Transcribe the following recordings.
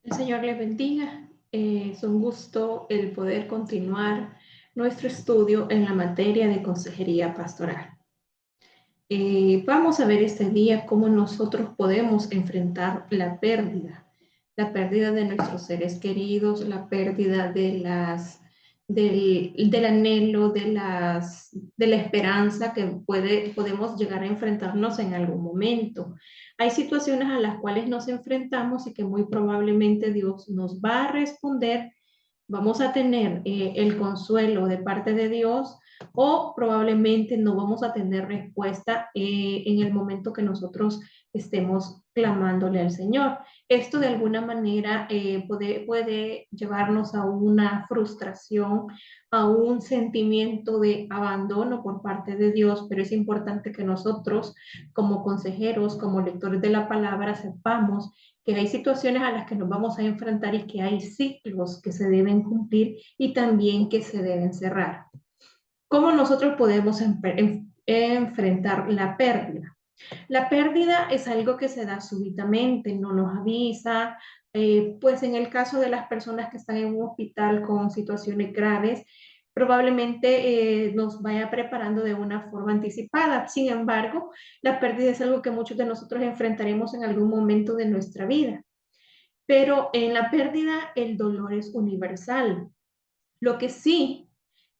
El Señor les bendiga. Es un gusto el poder continuar nuestro estudio en la materia de consejería pastoral. Vamos a ver este día cómo nosotros podemos enfrentar la pérdida de nuestros seres queridos, la pérdida del anhelo, de la esperanza que podemos llegar a enfrentarnos en algún momento. Hay situaciones a las cuales nos enfrentamos y que muy probablemente Dios nos va a responder. Vamos a tener el consuelo de parte de Dios o probablemente no vamos a tener respuesta en el momento que nosotros estemos clamándole al Señor. Esto de alguna manera puede llevarnos a una frustración, a un sentimiento de abandono por parte de Dios, pero es importante que nosotros como consejeros, como lectores de la palabra, sepamos que hay situaciones a las que nos vamos a enfrentar y que hay ciclos que se deben cumplir y también que se deben cerrar. ¿Cómo nosotros podemos enfrentar la pérdida? La pérdida es algo que se da súbitamente, no nos avisa. Pues en el caso de las personas que están en un hospital con situaciones graves, probablemente nos vaya preparando de una forma anticipada. Sin embargo, la pérdida es algo que muchos de nosotros enfrentaremos en algún momento de nuestra vida. Pero en la pérdida el dolor es universal. Lo que sí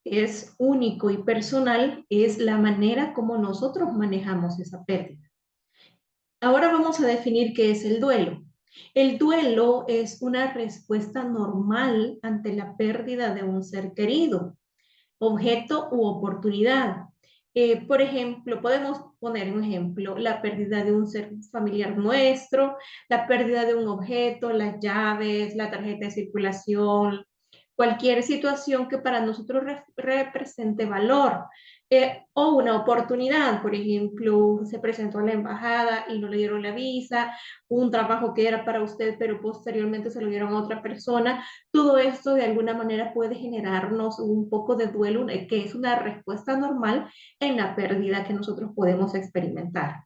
es único y personal es la manera como nosotros manejamos esa pérdida. Ahora vamos a definir qué es el duelo. El duelo es una respuesta normal ante la pérdida de un ser querido, objeto u oportunidad. Por ejemplo, podemos poner un ejemplo, la pérdida de un ser familiar nuestro, la pérdida de un objeto, las llaves, la tarjeta de circulación, cualquier situación que para nosotros represente valor. O una oportunidad, por ejemplo, se presentó a la embajada y no le dieron la visa, un trabajo que era para usted, pero posteriormente se lo dieron a otra persona. Todo esto de alguna manera puede generarnos un poco de duelo, que es una respuesta normal en la pérdida que nosotros podemos experimentar.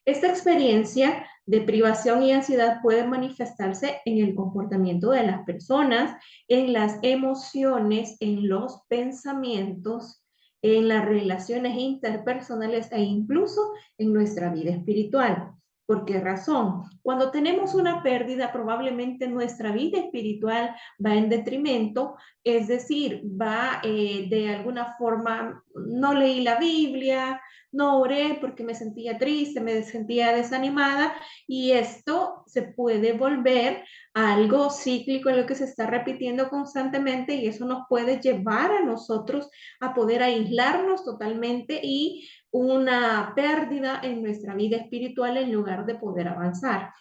Esta experiencia de privación y ansiedad puede manifestarse en el comportamiento de las personas, en las emociones, en los pensamientos, en las relaciones interpersonales e incluso en nuestra vida espiritual. ¿Por qué razón? Cuando tenemos una pérdida, probablemente nuestra vida espiritual va en detrimento, es decir, va de alguna forma, no leí la Biblia, no oré porque me sentía triste, me sentía desanimada y esto se puede volver algo cíclico en lo que se está repitiendo constantemente y eso nos puede llevar a nosotros a poder aislarnos totalmente y una pérdida en nuestra vida espiritual en lugar de poder avanzar.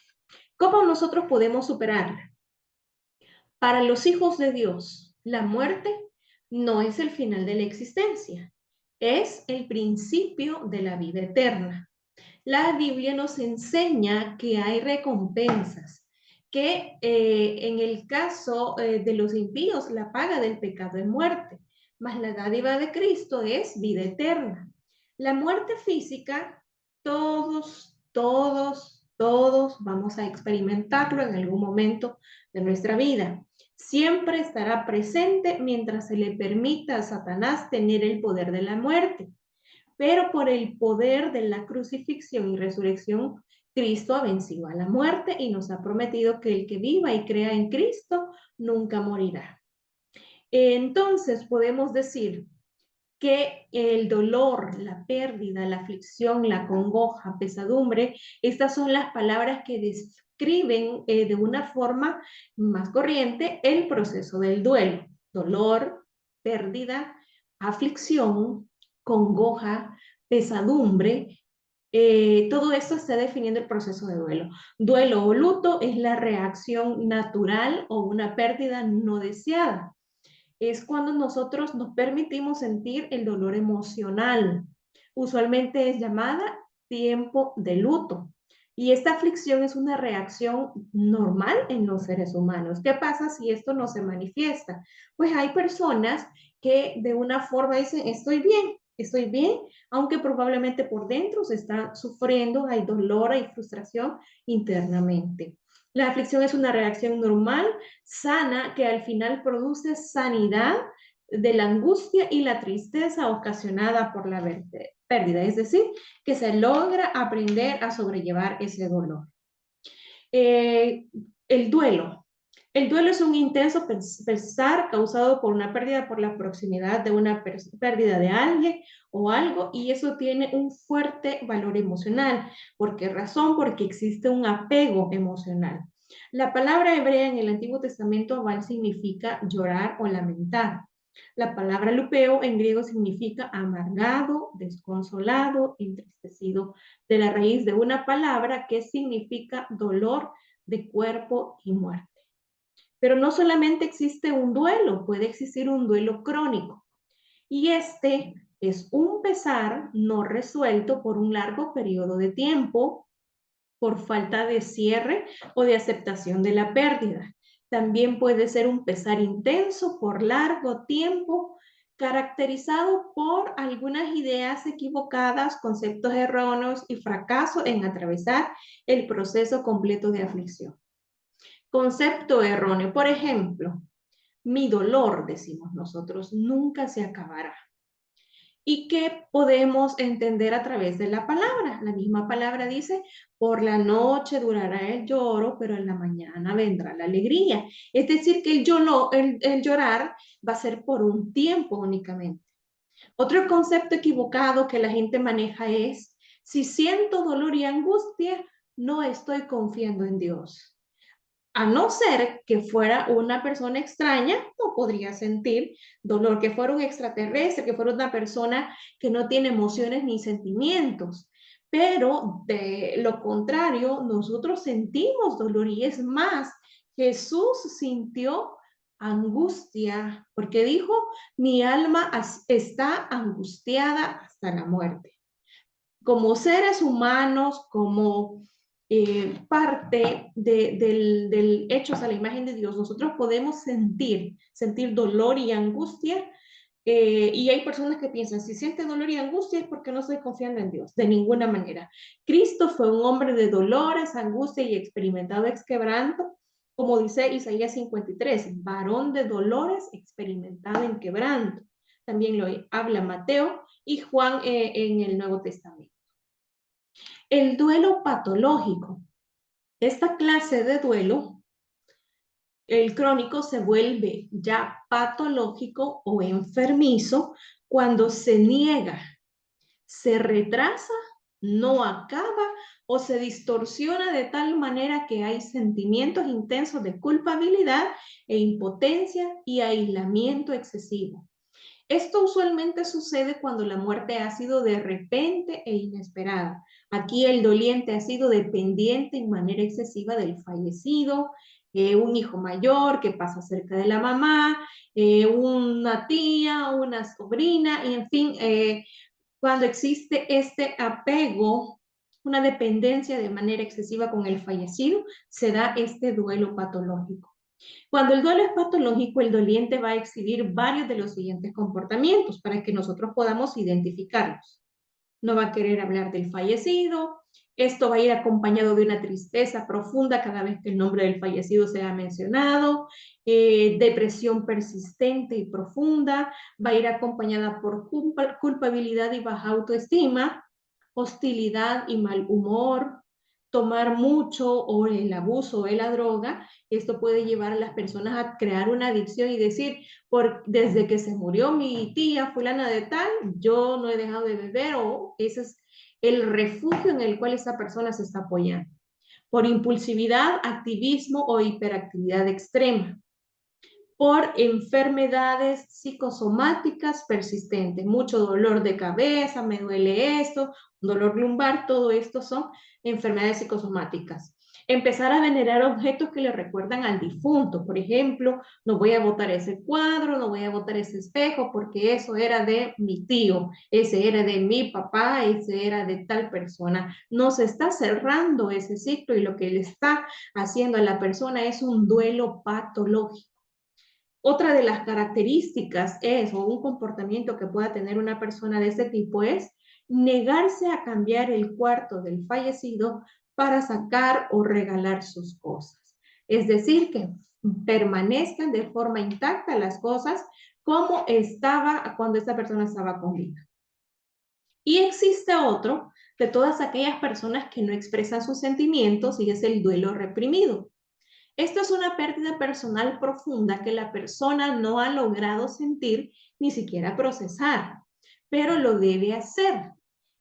¿Cómo nosotros podemos superarla? Para los hijos de Dios, la muerte no es el final de la existencia, es el principio de la vida eterna. La Biblia nos enseña que hay recompensas, que en el caso de los impíos, la paga del pecado es muerte, mas la dádiva de Cristo es vida eterna. La muerte física, todos vamos a experimentarlo en algún momento de nuestra vida. Siempre estará presente mientras se le permita a Satanás tener el poder de la muerte. Pero por el poder de la crucifixión y resurrección, Cristo ha vencido a la muerte y nos ha prometido que el que viva y crea en Cristo nunca morirá. Entonces podemos decir que el dolor, la pérdida, la aflicción, la congoja, pesadumbre, estas son las palabras que describen de una forma más corriente el proceso del duelo. Dolor, pérdida, aflicción, congoja, pesadumbre. Todo esto está definiendo el proceso de duelo. Duelo o luto es la reacción natural o una pérdida no deseada. Es cuando nosotros nos permitimos sentir el dolor emocional. Usualmente es llamada tiempo de luto. Y esta aflicción es una reacción normal en los seres humanos. ¿Qué pasa si esto no se manifiesta? Pues hay personas que de una forma dicen, estoy bien, estoy bien, aunque probablemente por dentro se está sufriendo, hay dolor, hay frustración internamente. La aflicción es una reacción normal, sana, que al final produce sanidad de la angustia y la tristeza ocasionada por la pérdida, es decir, que se logra aprender a sobrellevar ese dolor. Eh, el duelo. El duelo es un intenso pesar causado por una pérdida, por la proximidad de una pérdida de alguien o algo, y eso tiene un fuerte valor emocional. ¿Por qué razón? Porque existe un apego emocional. La palabra hebrea en el Antiguo Testamento aval significa llorar o lamentar. La palabra lupeo en griego significa amargado, desconsolado, entristecido, de la raíz de una palabra que significa dolor de cuerpo y muerte. Pero no solamente existe un duelo, puede existir un duelo crónico. Y este es un pesar no resuelto por un largo periodo de tiempo, por falta de cierre o de aceptación de la pérdida. También puede ser un pesar intenso por largo tiempo, caracterizado por algunas ideas equivocadas, conceptos erróneos y fracaso en atravesar el proceso completo de aflicción. Concepto erróneo, por ejemplo, mi dolor, decimos nosotros, nunca se acabará. ¿Y qué podemos entender a través de la palabra? La misma palabra dice, por la noche durará el lloro, pero en la mañana vendrá la alegría. Es decir, que el llorar va a ser por un tiempo únicamente. Otro concepto equivocado que la gente maneja es, si siento dolor y angustia, no estoy confiando en Dios. A no ser que fuera una persona extraña, no podría sentir dolor, que fuera un extraterrestre, que fuera una persona que no tiene emociones ni sentimientos. Pero de lo contrario, nosotros sentimos dolor y es más, Jesús sintió angustia porque dijo, mi alma está angustiada hasta la muerte. Como seres humanos, como parte del hechos a la imagen de Dios, nosotros podemos sentir dolor y angustia. Y hay personas que piensan, si siente dolor y angustia es porque no estoy confiando en Dios. De ninguna manera. Cristo fue un hombre de dolores, angustia y experimentado quebranto, como dice Isaías 53, varón de dolores, experimentado en quebranto. También lo habla Mateo y Juan en el Nuevo Testamento. El duelo patológico. Esta clase de duelo, el crónico, se vuelve ya patológico o enfermizo cuando se niega, se retrasa, no acaba o se distorsiona de tal manera que hay sentimientos intensos de culpabilidad e impotencia y aislamiento excesivo. Esto usualmente sucede cuando la muerte ha sido de repente e inesperada. Aquí el doliente ha sido dependiente en manera excesiva del fallecido, un hijo mayor que pasa cerca de la mamá, una tía, una sobrina, y en fin, cuando existe este apego, una dependencia de manera excesiva con el fallecido, se da este duelo patológico. Cuando el duelo es patológico, el doliente va a exhibir varios de los siguientes comportamientos para que nosotros podamos identificarlos. No va a querer hablar del fallecido. Esto va a ir acompañado de una tristeza profunda cada vez que el nombre del fallecido sea mencionado, depresión persistente y profunda, va a ir acompañada por culpabilidad y baja autoestima, hostilidad y mal humor, tomar mucho o el abuso de la droga. Esto puede llevar a las personas a crear una adicción y decir, desde que se murió mi tía fulana de tal, yo no he dejado de beber, o ese es el refugio en el cual esa persona se está apoyando. Por impulsividad, activismo o hiperactividad extrema. Por enfermedades psicosomáticas persistentes, mucho dolor de cabeza, me duele esto, dolor lumbar, todo esto son enfermedades psicosomáticas. Empezar a venerar objetos que le recuerdan al difunto, por ejemplo, no voy a botar ese cuadro, no voy a botar ese espejo porque eso era de mi tío, ese era de mi papá, ese era de tal persona. No se está cerrando ese ciclo y lo que le está haciendo a la persona es un duelo patológico. Otra de las características es, o un comportamiento que pueda tener una persona de este tipo es negarse a cambiar el cuarto del fallecido para sacar o regalar sus cosas. Es decir, que permanezcan de forma intacta las cosas como estaba cuando esta persona estaba con vida. Y existe otro de todas aquellas personas que no expresan sus sentimientos y es el duelo reprimido. Esto es una pérdida personal profunda que la persona no ha logrado sentir ni siquiera procesar, pero lo debe hacer.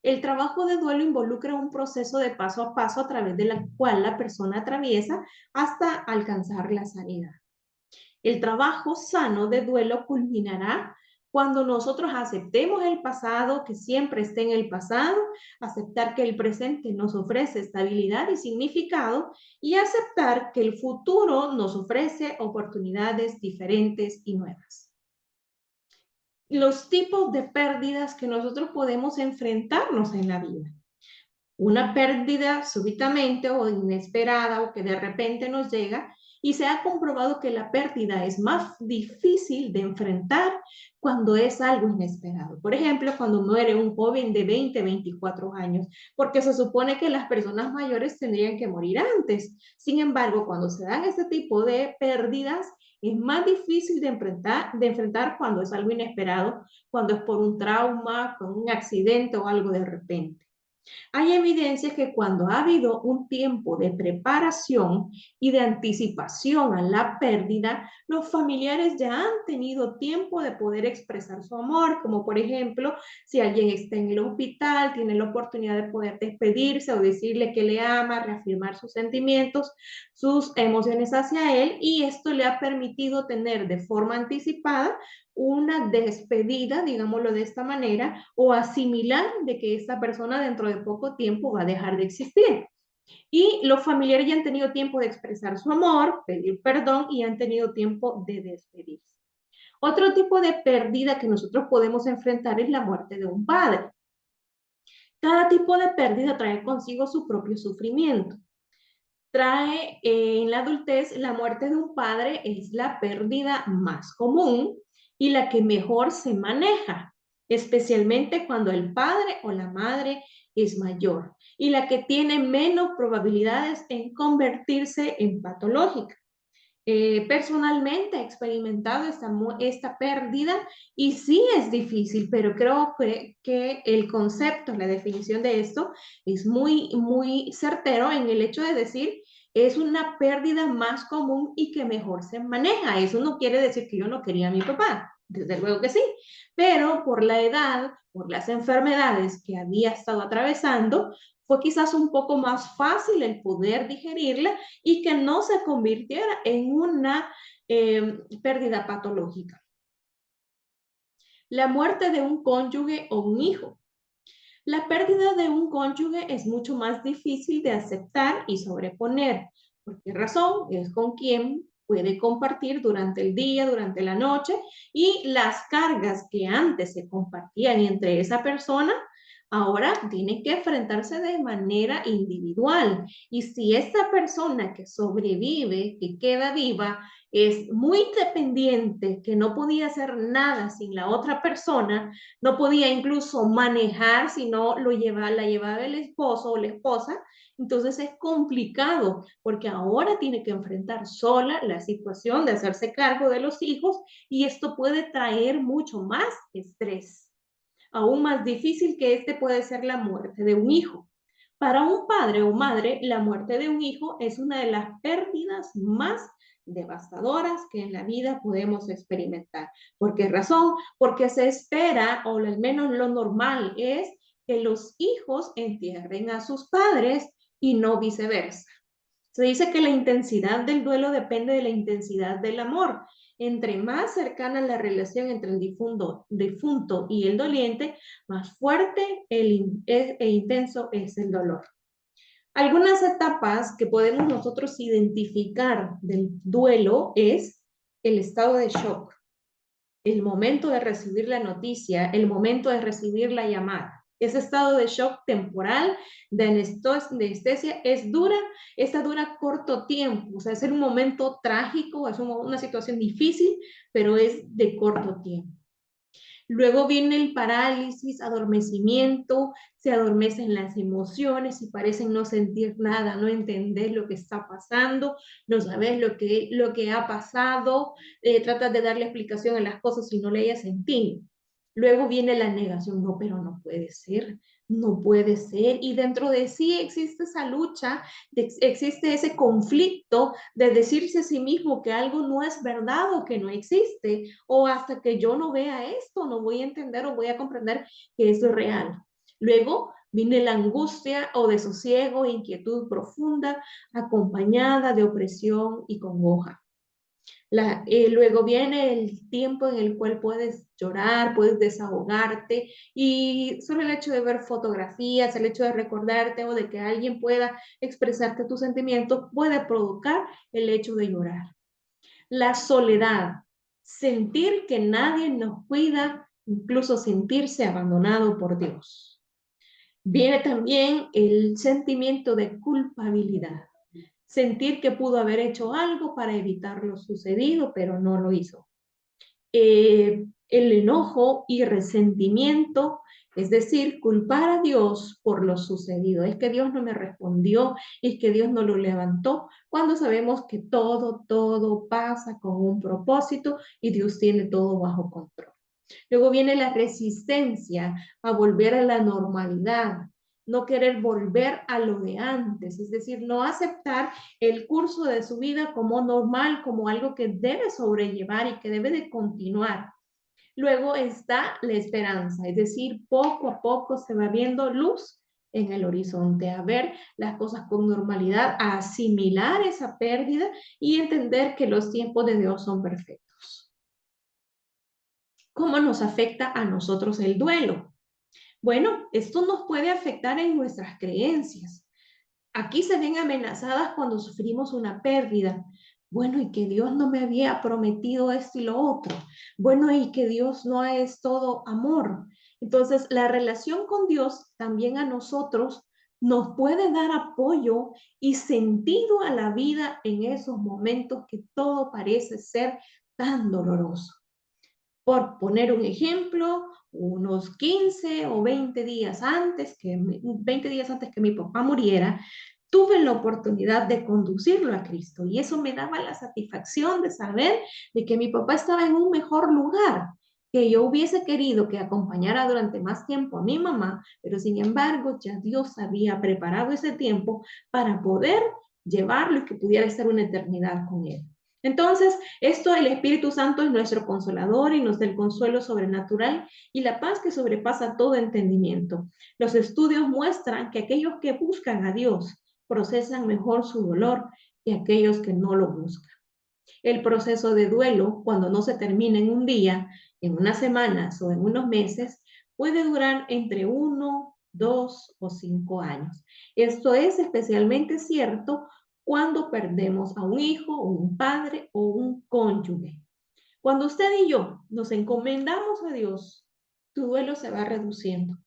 El trabajo de duelo involucra un proceso de paso a paso a través del cual la persona atraviesa hasta alcanzar la sanidad. El trabajo sano de duelo culminará cuando nosotros aceptemos el pasado, que siempre esté en el pasado, aceptar que el presente nos ofrece estabilidad y significado y aceptar que el futuro nos ofrece oportunidades diferentes y nuevas. Los tipos de pérdidas que nosotros podemos enfrentarnos en la vida. Una pérdida súbitamente o inesperada o que de repente nos llega y se ha comprobado que la pérdida es más difícil de enfrentar cuando es algo inesperado. Por ejemplo, cuando muere un joven de 20, 24 años, porque se supone que las personas mayores tendrían que morir antes. Sin embargo, cuando se dan este tipo de pérdidas, es más difícil de enfrentar cuando es algo inesperado, cuando es por un trauma, con un accidente o algo de repente. Hay evidencias que cuando ha habido un tiempo de preparación y de anticipación a la pérdida, los familiares ya han tenido tiempo de poder expresar su amor, como por ejemplo, si alguien está en el hospital, tiene la oportunidad de poder despedirse o decirle que le ama, reafirmar sus sentimientos, sus emociones hacia él, y esto le ha permitido tener de forma anticipada una despedida, digámoslo de esta manera, o asimilar de que esta persona dentro de poco tiempo va a dejar de existir. Y los familiares ya han tenido tiempo de expresar su amor, pedir perdón y han tenido tiempo de despedirse. Otro tipo de pérdida que nosotros podemos enfrentar es la muerte de un padre. Cada tipo de pérdida trae consigo su propio sufrimiento. Trae en la adultez la muerte de un padre es la pérdida más común y la que mejor se maneja, especialmente cuando el padre o la madre es mayor y la que tiene menos probabilidades en convertirse en patológica. Personalmente he experimentado esta pérdida y sí es difícil, pero creo que el concepto, la definición de esto es muy certero en el hecho de decir es una pérdida más común y que mejor se maneja. Eso no quiere decir que yo no quería a mi papá, desde luego que sí, pero por la edad, por las enfermedades que había estado atravesando, fue quizás un poco más fácil el poder digerirla y que no se convirtiera en una pérdida patológica. La muerte de un cónyuge o un hijo. La pérdida de un cónyuge es mucho más difícil de aceptar y sobreponer. ¿Por qué razón? Es con quien puede compartir durante el día, durante la noche, y las cargas que antes se compartían entre esa persona ahora tienen que enfrentarse de manera individual. Y si esta persona que sobrevive, que queda viva, es muy dependiente, que no podía hacer nada sin la otra persona, no podía incluso manejar si no la llevaba el esposo o la esposa, entonces es complicado porque ahora tiene que enfrentar sola la situación de hacerse cargo de los hijos y esto puede traer mucho más estrés. Aún más difícil que este puede ser la muerte de un hijo. Para un padre o madre, la muerte de un hijo es una de las pérdidas más devastadoras que en la vida podemos experimentar. ¿Por qué razón? Porque se espera, o al menos lo normal es, que los hijos entierren a sus padres y no viceversa. Se dice que la intensidad del duelo depende de la intensidad del amor. Entre más cercana la relación entre el difunto y el doliente, más fuerte e intenso es el dolor. Algunas etapas que podemos nosotros identificar del duelo es el estado de shock, el momento de recibir la noticia, el momento de recibir la llamada. Ese estado de shock temporal, de anestesia, es dura, esta dura corto tiempo, o sea, es un momento trágico, es una situación difícil, pero es de corto tiempo. Luego viene el parálisis, adormecimiento, se adormecen las emociones y parecen no sentir nada, no entender lo que está pasando, no saber lo que ha pasado, tratas de darle explicación a las cosas y no le hayas sentido. Luego viene la negación, no, pero no puede ser, no puede ser. Y dentro de sí existe esa lucha, existe ese conflicto de decirse a sí mismo que algo no es verdad o que no existe, o hasta que yo no vea esto, no voy a entender o voy a comprender que eso es real. Luego viene la angustia o desosiego, inquietud profunda, acompañada de opresión y congoja. Luego viene el tiempo en el cual puedes llorar, puedes desahogarte y solo el hecho de ver fotografías, el hecho de recordarte o de que alguien pueda expresarte tus sentimientos puede provocar el hecho de llorar. La soledad, sentir que nadie nos cuida, incluso sentirse abandonado por Dios. Viene también el sentimiento de culpabilidad, sentir que pudo haber hecho algo para evitar lo sucedido, pero no lo hizo. El enojo y resentimiento, es decir, culpar a Dios por lo sucedido. Es que Dios no me respondió, es que Dios no lo levantó, cuando sabemos que todo pasa con un propósito y Dios tiene todo bajo control. Luego viene la resistencia a volver a la normalidad, no querer volver a lo de antes, es decir, no aceptar el curso de su vida como normal, como algo que debe sobrellevar y que debe de continuar. Luego está la esperanza, es decir, poco a poco se va viendo luz en el horizonte, a ver las cosas con normalidad, a asimilar esa pérdida y entender que los tiempos de Dios son perfectos. ¿Cómo nos afecta a nosotros el duelo? Bueno, esto nos puede afectar en nuestras creencias. Aquí se ven amenazadas cuando sufrimos una pérdida. Bueno, y que Dios no me había prometido esto y lo otro. Bueno, y que Dios no es todo amor. Entonces, la relación con Dios también a nosotros nos puede dar apoyo y sentido a la vida en esos momentos que todo parece ser tan doloroso. Por poner un ejemplo, unos 15 o 20 días antes 20 días antes que mi papá muriera, tuve la oportunidad de conducirlo a Cristo y eso me daba la satisfacción de saber de que mi papá estaba en un mejor lugar, que yo hubiese querido que acompañara durante más tiempo a mi mamá, pero sin embargo ya Dios había preparado ese tiempo para poder llevarlo y que pudiera estar una eternidad con él. Entonces, esto, el Espíritu Santo es nuestro consolador y nos da el consuelo sobrenatural y la paz que sobrepasa todo entendimiento. Los estudios muestran que aquellos que buscan a Dios procesan mejor su dolor que aquellos que no lo buscan. El proceso de duelo, cuando no se termina en un día, en unas semanas o en unos meses, puede durar entre 1, 2 o 5 años. Esto es especialmente cierto cuando perdemos a un hijo, un padre o un cónyuge. Cuando usted y yo nos encomendamos a Dios, tu duelo se va reduciendo.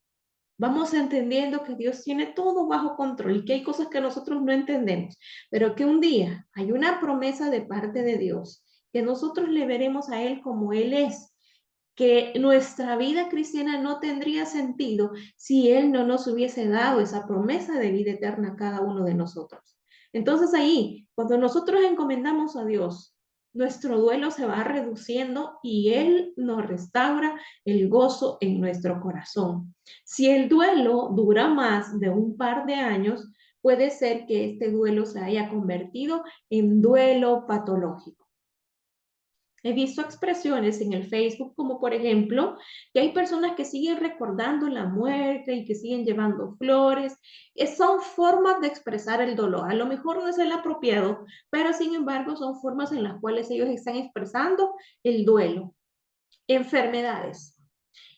Vamos entendiendo que Dios tiene todo bajo control y que hay cosas que nosotros no entendemos, pero que un día hay una promesa de parte de Dios, que nosotros le veremos a Él como Él es, que nuestra vida cristiana no tendría sentido si Él no nos hubiese dado esa promesa de vida eterna a cada uno de nosotros. Entonces ahí, cuando nosotros encomendamos a Dios, nuestro duelo se va reduciendo y Él nos restaura el gozo en nuestro corazón. Si el duelo dura más de un par de años, puede ser que este duelo se haya convertido en duelo patológico. He visto expresiones en el Facebook como por ejemplo que hay personas que siguen recordando la muerte y que siguen llevando flores. Son formas de expresar el dolor. A lo mejor no es el apropiado, pero sin embargo son formas en las cuales ellos están expresando el duelo. Enfermedades.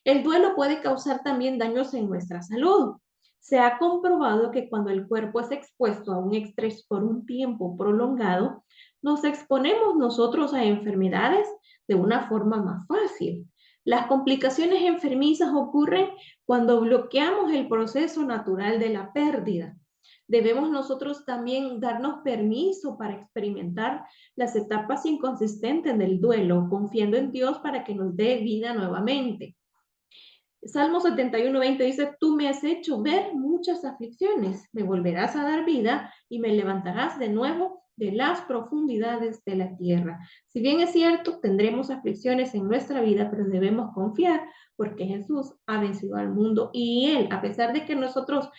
El duelo puede causar también daños en nuestra salud. Se ha comprobado que cuando el cuerpo es expuesto a un estrés por un tiempo prolongado, nos exponemos nosotros a enfermedades de una forma más fácil. Las complicaciones enfermizas ocurren cuando bloqueamos el proceso natural de la pérdida. Debemos nosotros también darnos permiso para experimentar las etapas inconsistentes del duelo, confiando en Dios para que nos dé vida nuevamente. Salmo 71:20 dice, tú me has hecho ver muchas aflicciones, me volverás a dar vida y me levantarás de nuevo de las profundidades de la tierra. Si bien es cierto, tendremos aflicciones en nuestra vida, pero debemos confiar porque Jesús ha vencido al mundo y Él, a pesar de que nosotros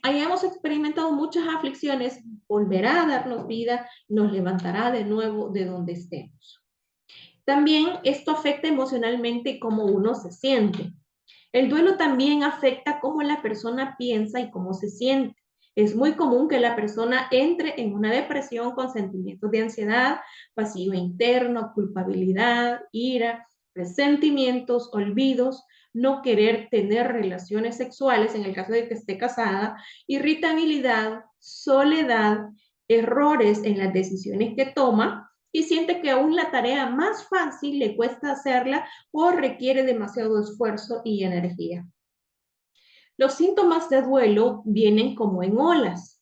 hayamos experimentado muchas aflicciones, volverá a darnos vida, nos levantará de nuevo de donde estemos. También esto afecta emocionalmente cómo uno se siente. El duelo también afecta cómo la persona piensa y cómo se siente. Es muy común que la persona entre en una depresión con sentimientos de ansiedad, vacío interno, culpabilidad, ira, resentimientos, olvidos, no querer tener relaciones sexuales en el caso de que esté casada, irritabilidad, soledad, errores en las decisiones que toma y siente que aún la tarea más fácil le cuesta hacerla o requiere demasiado esfuerzo y energía. Los síntomas de duelo vienen como en olas.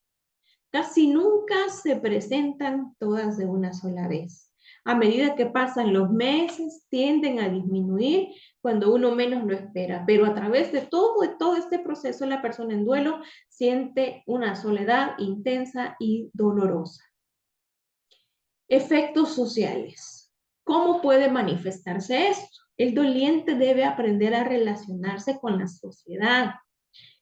Casi nunca se presentan todas de una sola vez. A medida que pasan los meses, tienden a disminuir cuando uno menos lo espera, pero a través de todo este proceso, la persona en duelo siente una soledad intensa y dolorosa. Efectos sociales. ¿Cómo puede manifestarse esto? El doliente debe aprender a relacionarse con la sociedad.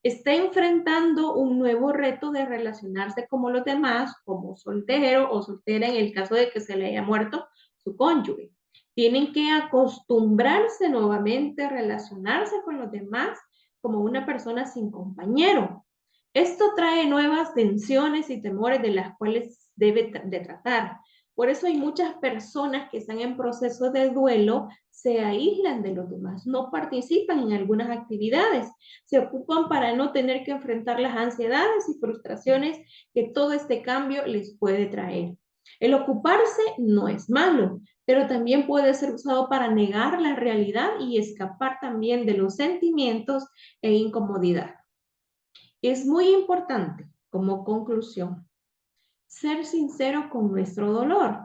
Está enfrentando un nuevo reto de relacionarse como los demás, como soltero o soltera en el caso de que se le haya muerto su cónyuge. Tienen que acostumbrarse nuevamente a relacionarse con los demás como una persona sin compañero. Esto trae nuevas tensiones y temores de las cuales debe de tratar. Por eso hay muchas personas que están en proceso de duelo, se aíslan de los demás, no participan en algunas actividades, se ocupan para no tener que enfrentar las ansiedades y frustraciones que todo este cambio les puede traer. El ocuparse no es malo, pero también puede ser usado para negar la realidad y escapar también de los sentimientos e incomodidad. Es muy importante, como conclusión, ser sincero con nuestro dolor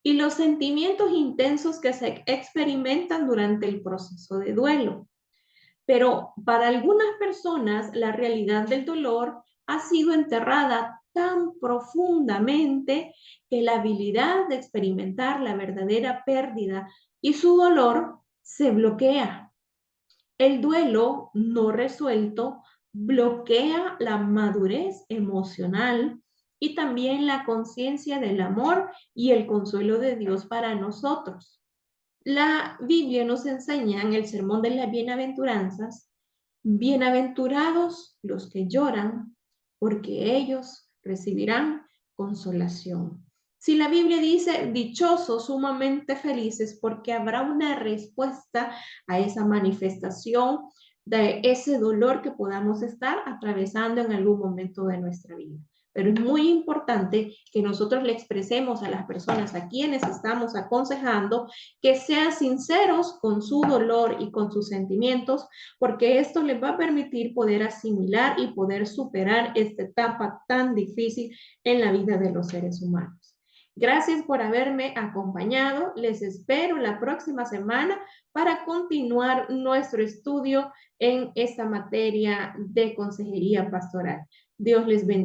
y los sentimientos intensos que se experimentan durante el proceso de duelo. Pero para algunas personas la realidad del dolor ha sido enterrada tan profundamente que la habilidad de experimentar la verdadera pérdida y su dolor se bloquea. El duelo no resuelto bloquea la madurez emocional y también la conciencia del amor y el consuelo de Dios para nosotros. La Biblia nos enseña en el Sermón de las Bienaventuranzas, bienaventurados los que lloran, porque ellos recibirán consolación. Si la Biblia dice dichosos, sumamente felices, porque habrá una respuesta a esa manifestación de ese dolor que podamos estar atravesando en algún momento de nuestra vida. Pero es muy importante que nosotros le expresemos a las personas a quienes estamos aconsejando que sean sinceros con su dolor y con sus sentimientos, porque esto les va a permitir poder asimilar y poder superar esta etapa tan difícil en la vida de los seres humanos. Gracias por haberme acompañado. Les espero la próxima semana para continuar nuestro estudio en esta materia de consejería pastoral. Dios les bendiga.